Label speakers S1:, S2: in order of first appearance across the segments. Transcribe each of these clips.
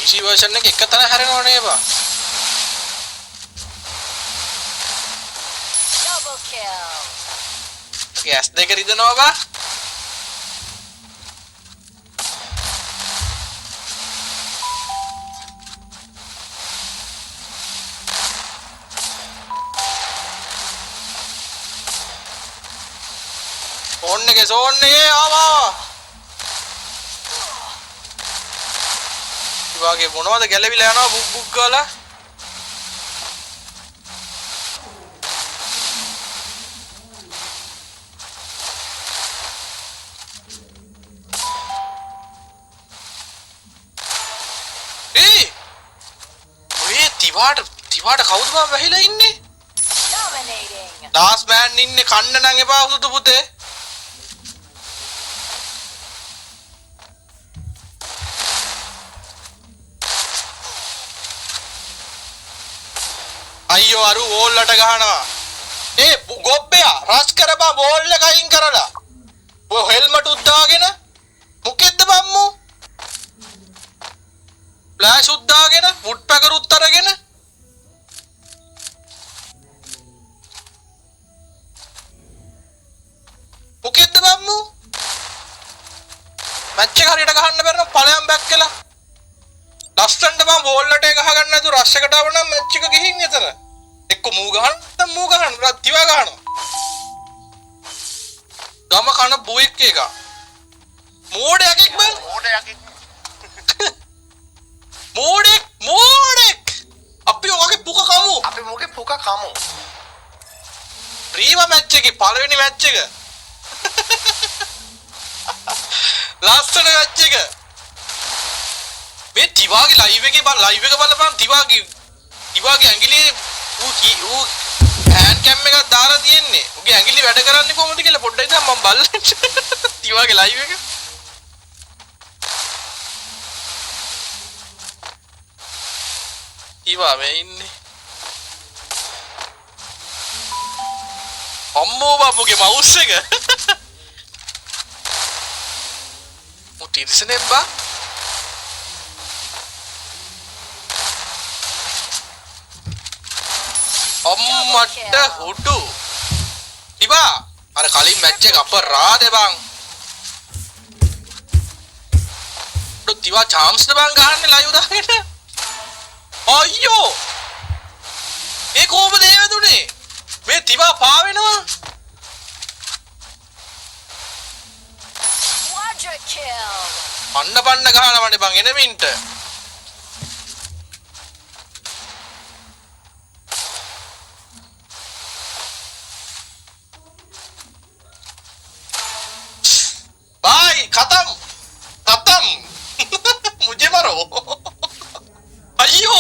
S1: PC version එක එක තැන හැරෙනවනේ බා.
S2: Double kill.
S1: gas දෙක රිදෙනවා බා. සෝන්නේ ආවා. ඉවාගේ මොනවද ගැලවිලා යනවා බුක් බුක් ගාලා. ඔය තිවාට කවුද බා වැහිලා ඉන්නේ?
S2: Dominating.
S1: ලාස් මෑන් ඉන්නේ කන්න නම් එපා උසුතු පුතේ. අයියෝ අරු වෝල්ලට ගහනවා. ඒ ගොබ්බයා රස් කරපන් වෝල් එක අයින් කරලා. ඔය හෙල්මට් උද්දාගෙන මොකෙද්ද බම්මු? ෆ්ලෑෂ් උද්දාගෙන වුඩ් පැකර් උත්තරගෙන මොකෙද්ද බම්මු? මැච් එක හරියට ගහන්න බැරි නම් ඵලයන් බැක් කළා. ලස්සනට මම වෝල්ලට ගහ ගන්න නැතුව රෂ් එකට ආව නම් මැච් එක ගිහින් එතන. එක්ක මූ ගහන්න නැත්නම් මූ ගහන්න තිවා ගහනවා. ගම කන බුයික් එක. මෝඩයක් එක් බං. මෝඩෙක්. අපි ඔගේ පුක කමු. රීවා මැච් එකේ පළවෙනි මැච් එක. ලස්සන මැච් එක. මේ තිවාගේ ලයිව් එකේ ලයිව් එක බලපන් තිවාගේ ඇඟිලි ඌ හෑන්ඩ් කැම් එකක් දාලා තියෙන්නේ. උගේ ඇඟිලි වැඩ කරන්නේ කොහොමද කියලා පොඩ්ඩක් ඉතින් මම බලන්න. තිවාගේ ලයිව් එක. තිවා මේ ඉන්නේ. අම්මෝ බබුගේ මවුස් එක. මොටිර්සනේ බා. අම්මට හුඩු තිබා අර කලින් මැච් එක අපරාධේ බං තිවා chance ද බං ගහන්නේ ලයිව් දාගෙන අයියෝ ඒ කොහොමද ඒ වැදුනේ මේ තිවා පාවෙනවා
S2: Quadra kill.
S1: පන්න ගහනවනේ බං එනමින්ට भाई खत्म मुझे मारो अयो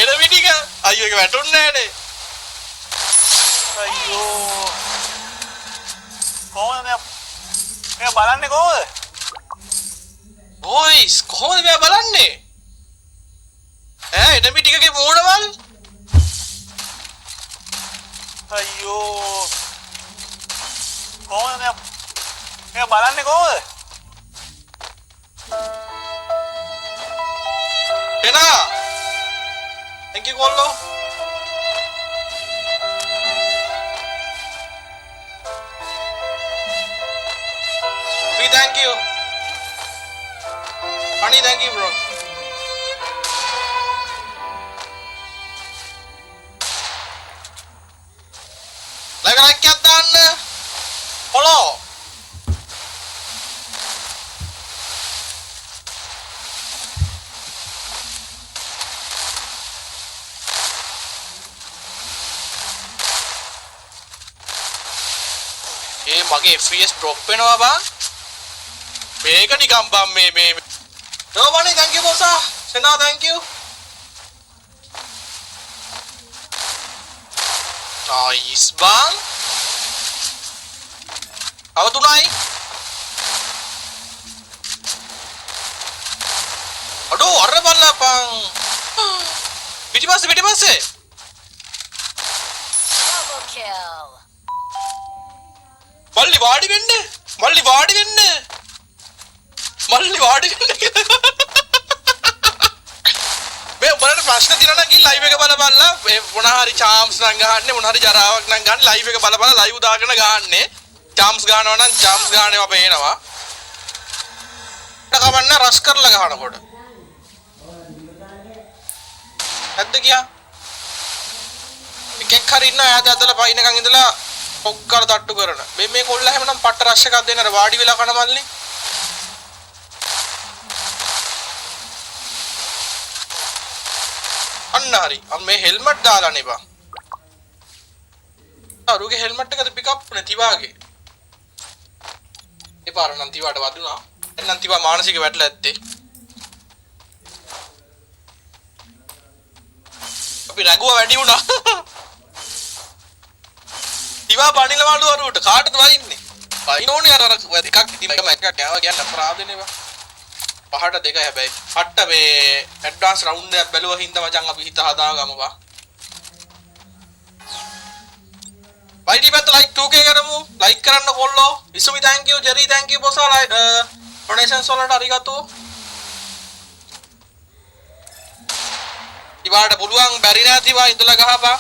S1: එනමිටික අයියෝ ඒක වැටුන්නේ නැහනේ
S3: අයියෝ කොහොමද මේ බලන්නේ කොහොමද
S1: බොයිස් කොහොමද මේ බලන්නේ ඈ එනමිටිකගේ මූණවල්
S3: අයියෝ කොහොමද මේ බලන්නේ කොහොමද
S1: එනා thank you කොල්ලෝ thank you honey thank you bro like එකක් දාන්න follow මගේ FPS drop වෙනවා බා මේක නිකම් බම් මේ රෝබනි thank you bossa සෙනා thank you nice බං අව තුනයි අඩෝ අර බලපන් පිටිපස්සේ
S2: Double kill.
S1: මල්ලි වාඩි වෙන්න මල්ලි වාඩි වෙන්න කියලා. මේ උඹලට ප්‍රශ්න තියෙනවා නම් ගිහින් ලයිව් එක බලපල්ලා. මේ මොන හරි චාම්ස් නම් ගහන්නේ මොන හරි ජරාවක් නම් ගන්න ලයිව් එක බලපල්ලා ලයිව් දාගෙන ගහන්නේ. චාම්ස් ගහනවා නම් චාම්ස් ගහනවා පේනවා. කවන්න රස් කරලා ගහනකොට. ඇද්ද ගියා. එකෙක් හරි ඉන්නවා ඈත ඇදලා පයින්කන් ඉඳලා පොක්කර තට්ටු කරන. මේ කොල්ල හැමනම් පට්ට රෂ් එකක් දෙන්න අර වාඩි වෙලා කන මල්ලි. අන්න හරි. මේ හෙල්මට් දාලා නේ බා. අරුගේ හෙල්මට් එකද පිකප් නේ තිවාගේ. ඒ පාර නම් තිවාට වදුනා. එන්නම් තිවා මානසික වැටලා ඇත්තේ. අපි රැගුවා වැඩි වුණා. තිවා බණිල වලු අරුවට කාටද වයින්නේ? වයින්නෝනේ අර එකක් තිබ්බම එකක් යනවා කියන්න අපරාධනේ බා. පහට දෙක හැබැයි. අට්ට මේ ඇඩ්වාන්ස් රවුන්ඩ් එකක් බැලුවා හින්දා මචං අපි හිත හදාගමු බා. වයිඩි පැත්ත ලයික් 2k කරමු. ලයික් කරන්න කොල්ලෝ. Isumi thank you, Jerry thank you බොසා ඩොනේෂන්ස් වලට අරිගතෝ. ඉවාට පුළුවන් බැරි නැතිවා ඉඳලා ගහපා.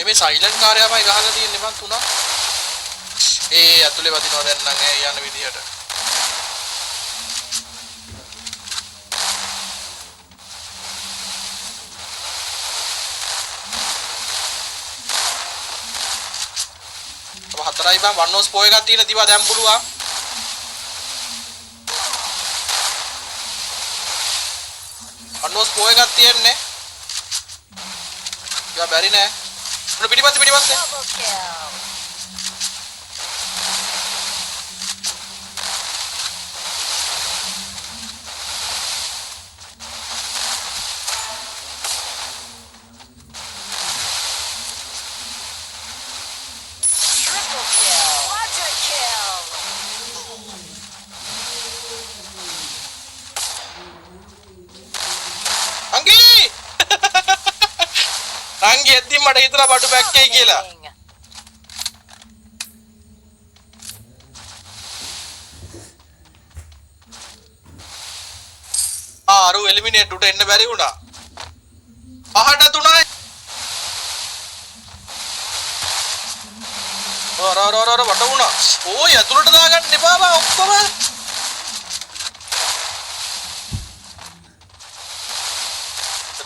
S1: මේ සයිලන්ට් කාර්යයමයි ගහලා තියෙන්නේ මං තුනක්. ඒ අතුලේ වදිනවා දැන් නම් යන විදිහට. अब හතරයි බං වන්නෝස් පෝ එකක් තියෙන දිවා දැන් පුළුවන්. වන්නෝස් පෝ එකක් තියෙන්නේ. ඒවා බැරි නෑ. උන පිටිපස්සේ
S2: Double kill. Triple kill. Quadra kill.
S1: අංගි අංගි එද්දි මට හිතලා බඩු බැක්කේ කියලා.
S2: Dominating.
S1: ආරු එලිමිනේට් උට එන්න බැරි වුණා. පහට තුනයි. අර වට වුණා. ඕයි ඇතුළට දාගන්න එපා බා ඔක්කොම.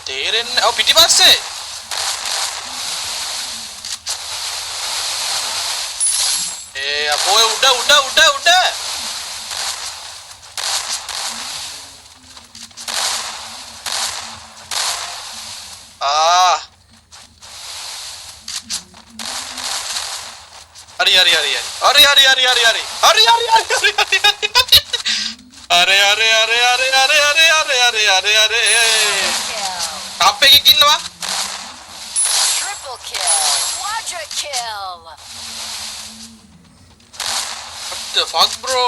S1: තේරෙන්නේ. ඔව් පිටිපස්සේ. අපෝය උඩ. හරි. අරේ
S2: Kill.
S1: අප් එකක ඉන්නවා.
S2: Triple kill. Quadra kill.
S1: What the fuck bro?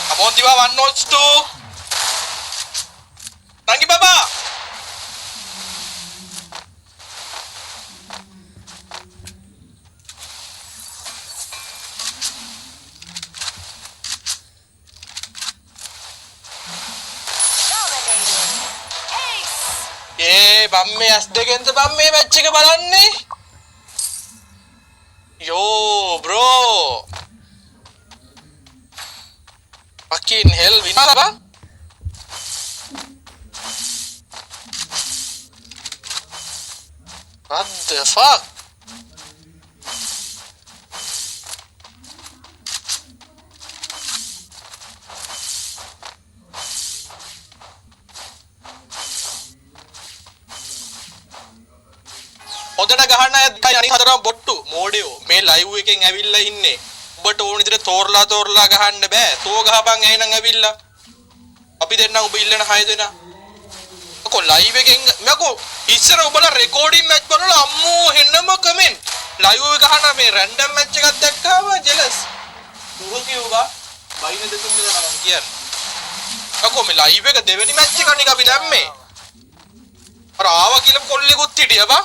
S1: Come on Diva, 1 notes 2. Rangi Baba.
S2: Dominating. Ace.
S1: බම්මේ ඇස් දෙකෙන්ද බම්මේ මැච් එක බලන්නේ? යෝ බ්‍රෝ. fucking hell විනාලා බං. What the fuck? හොඳට ගහන්න අයත් අනිත් හතරම බොට්ටු මෝඩයෝ මේ ලයිව් එකෙන් ඇවිල්ලා ඉන්නේ. ඔබට ඕන විදිහට තෝරලා ගහන්න බෑ. තෝ ගහපන් එහෙනම් ඇවිල්ලා. අපි දෙන්නම් ඔබ ඉල්ලන 6 දෙනා. කො ලයිව් එකෙන් මකෝ ඉස්සර ඔබලා රෙකෝඩින් මැච් බලලා අම්මෝ හෙන්නම කමෙන්ට්. ලයිව් එක ගහන මේ රැන්ඩම් මැච් එකක් දැක්කාම ජෙලස් දුහ කිව්වා බයින දෙතුන් දෙනා මම කියන්නේ අකෝ මේ ලයිව් එක දෙවෙනි මැච් එක නික අපි දැම්මේ අර ආවා කියලා කොල්ලෙකුත් හිටියා බා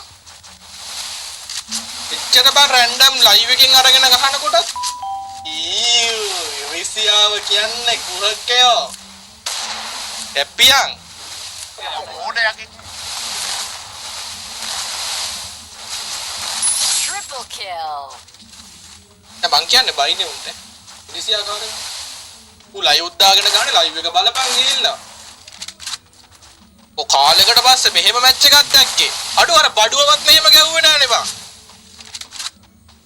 S1: එච්චර බා රැන්ඩම් ලයිව් එකකින් අරගෙන ගහනකොට රිසියාව කියන්නේ කුහකයෝ හැප්පියන්
S2: Triple kill.
S1: මං කියන්නේ බයිනේ උන්ට රිසියා කාරේ ඌ ලයිව් උද්දාගෙන ගානේ ලයිව් එක බලපන් ගිහිල්ලා ඔය කාලෙකට පස්සේ මෙහෙම මැච් එකක් දැක්කේ අඩු අර බඩුවවත් මෙහෙම ගැහුවේ නෑනේ බා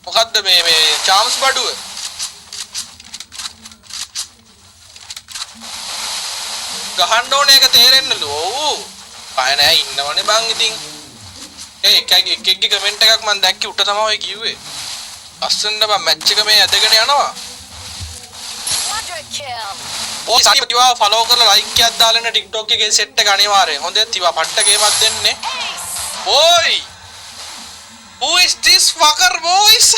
S1: මොකද්ද මේ චාම්ස් බඩුව ගහන්න ඕනේ ඒක තේරෙන්නලු ඔව් පාය නෑ ඉන්නවනේ බං ඉතින් ඒ එකගේ කමෙන්ට් එකක් මම දැක්කේ උට තමයි ඔය කිව්වේ අස්සන්න බං මැච් එක මේ ඇදගෙන යනවා
S2: Quadra kill.
S1: ඔය සතිවා ෆලෝ කරලා ලයික් එකක් දාලා ඉන්න TikTok එකේ සෙට් එක අනිවාර්යෙන් හොඳේ තිවා පට්ට ගේමක් දෙන්නේ
S2: Ace.
S1: Oi! Who is this fucker, boys?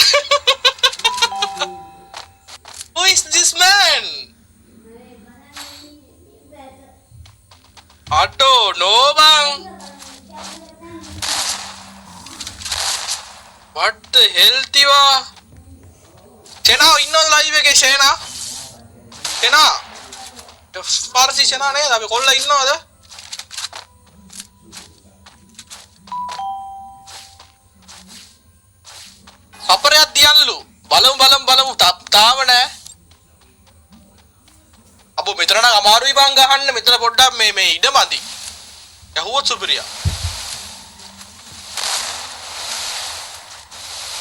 S1: Who is this man? Otto, no bang. What the hell, Tiva? Chena, innod live එකේ Chena. Chena. Farsi Chena නේද? අපි කොල්ල ඉන්නවද? අපරයක් දියල්ලු බලමු තාම නෑ අපෝ මෙතන නම් අමාරුයි බං ගහන්න මෙතන පොඩ්ඩක් මේ ඉඩ මදි යහුවත් සුපිරියා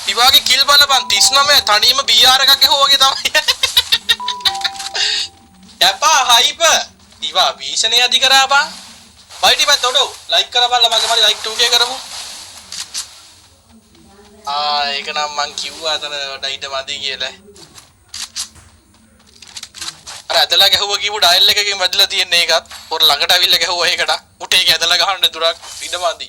S1: ඉවාගේ කිල් බලපන් 39 තනියම BR එකක් ගහුවා වගේ තමයි යපා හයිප ඉවා භීෂණේ අධි කරා බං බයිටි මම තොඩෝ ලයික් කරපල්ලා මගේ මරි ලයික් 2k කරමු ඒක නම් මං කිව්වා අතන ඩයිට මදි කියලා. අර ඇදලා ගැහුවා කියපු ඩයල් එකකින් වැදලා තියෙන එකත් පොර ළඟට අවිල්ල ගැහුවා ඒකට. උටේ ඒක ඇදලා ගහන්න දුරක් ඉඩ මදි.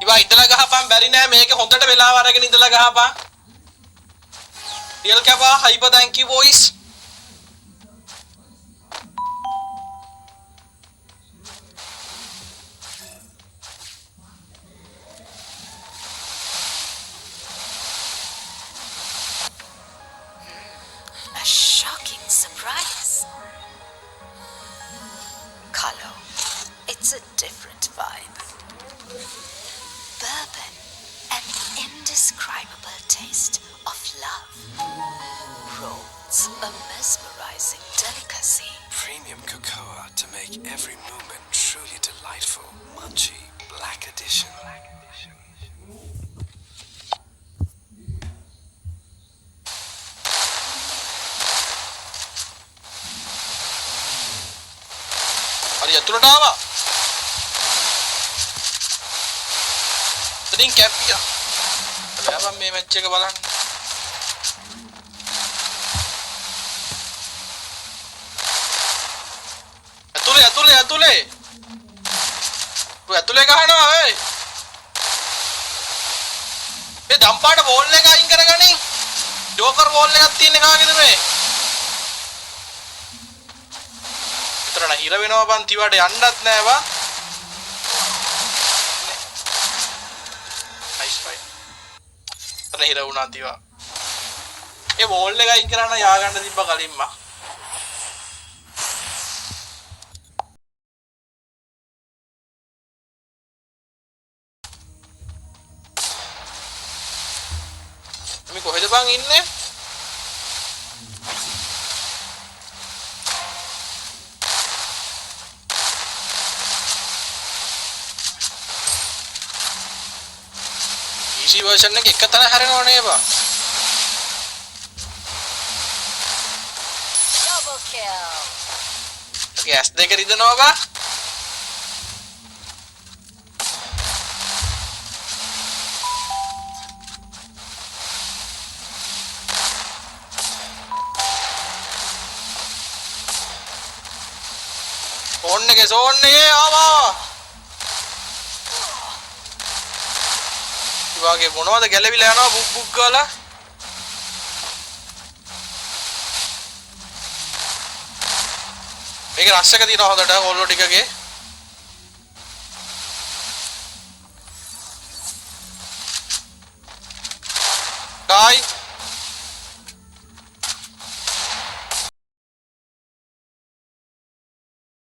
S1: ඉවා ඉඳලා ගහපන් බැරි නෑ මේක හොඳට වෙලාව අරගෙන ඉඳලා ගහපන් real kappa hyper thank you boys
S2: A shocking surprise. Color. It's a different vibe. Bourbon, an indescribable taste of love. Rose, a mesmerizing delicacy.
S4: Premium cocoa to make every moment truly delightful. Munchie Black Edition.
S1: හරි අතුලට ආවා ඉතින් කැප්පියා හැබැයි මේ match එක බලන්න ඇතුලේ ඇතුලේ ගහනවා ඔය මේ දම්පාට බෝල් එක අයින් කරගනින් ජෝකර් බෝල් එකක් තියෙන කාගේද මේ විතරණ හිර වෙනවා බන් තිවට යන්නත් නෑ බා නයිස් ෆයිට් තන හිර වුණා තිවා ඒ බෝල් එක අයින් කරන්න යා ගන්න තිබ්බ කලින්ම මේ කොහෙද බං ඉන්නේ PC version එක එක තැන හැරෙනව නේ බා
S2: Double kill.
S1: ඔකේ S2 රිදනවා බා ඕන්න එකේ සෝන් එකේ ආවා. ඊවාගේ මොනවද ගැලවිලා යනවා බුක් බුක් ගාලා. මේක රස් එක තියෙනවා හොඳට ඕල්ලෝ ටිකගේ. Guy